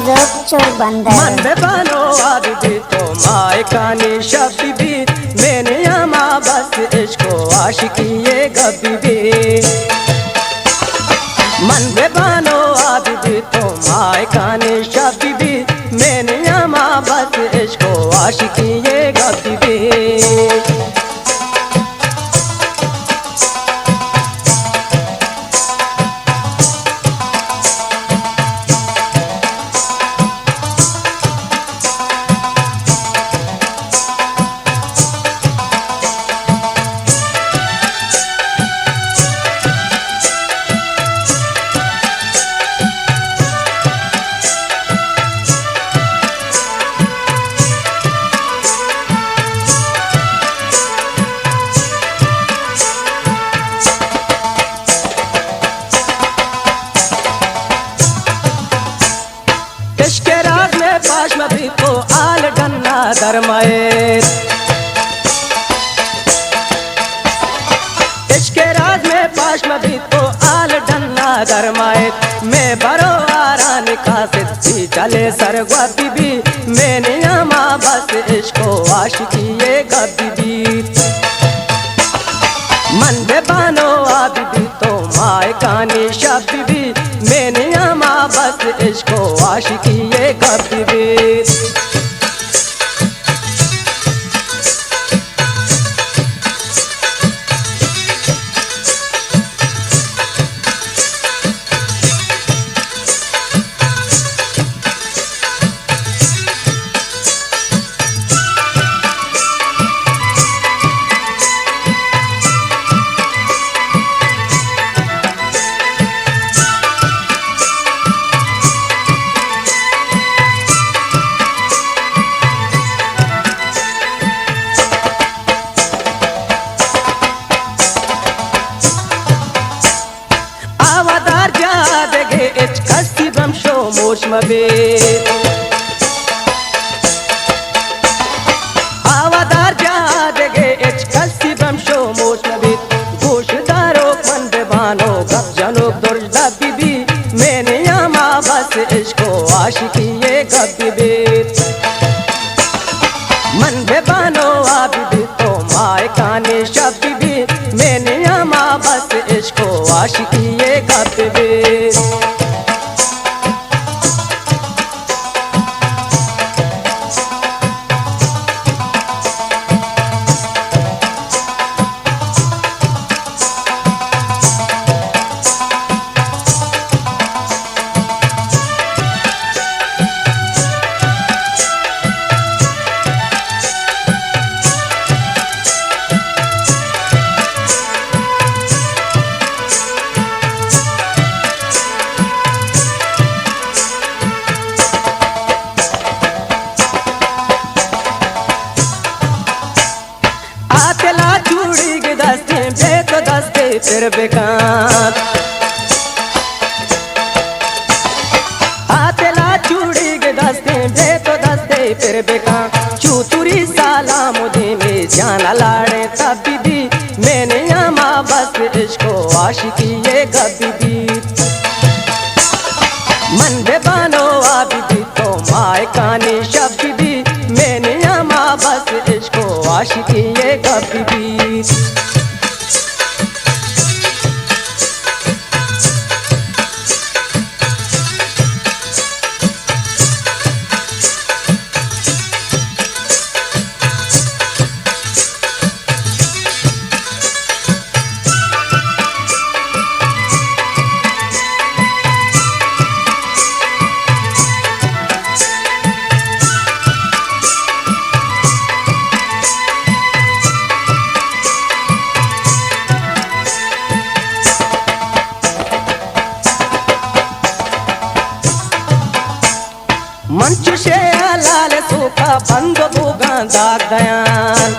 मीज़ब चोरबंदर मन में बनो आदि तो माए कानी शब्द भी मैंने अमा बस इश्को आशिकी ये गबी भी मन में बनो आदि तो माए कानी शब्द भी मैंने अमा बस इश्को आशिकी ये गबी भी पाश में भी तो आल डन्ना दरमाए इश्के राज में पाश में भी तो आल डन्ना दरमाए मैं बरो आरा निकासी चले सरगती भी मैंने अमा बस इश्को आशिकी ये गबी भी मन में बनो आदि तो माए कानी शब्द भी मैंने अमा बस इश्को आशिकी ये गबी भी मोश मबे आवादार जादगे एच कसी बमशो मोश मबे गोशदारो मन बेबानो गप जनो दुर्ज दबी भी मैंने अमा बस इश्को आशिकी ये गबी भी मन बेबानो आबी तो माए काने शब्द भी मैंने अमा बस इश्को आशिकी ये गबी भी फिर बेकान आतेला चूड़ी के दस्ते बे तो दस्ते फिर बेकान चूतुरी साला मुझे में जाना लाड़े तभी भी मैंने अमा बस इश्को आशिकी ये गबी भी मन बेबानो आबी तो माए कानी शब्द भी मैंने अमा बस इश्को आशिकी ये गबी भी मंचुशे लाल सूखा बंद बुगांदा गयान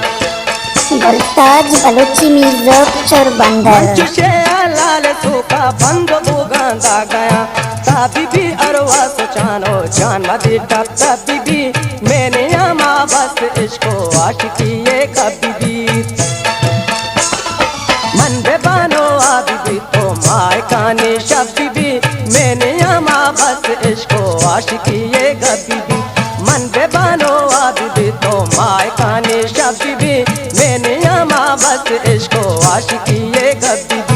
गुलताज बलूची मीज़ब चोरबंदर मंचुशे लाल सूखा बंद बुगांदा गया ताबी भी अरवा सुचानो जान मदी टप तभी भी मैंने अमा बस इश्को आशिकी ये गबी भी मन बेबानो आबी तो माए कानी शब्द भी मैंने अमा बस इश्को आशिकी ये आशिकी ये गद्दी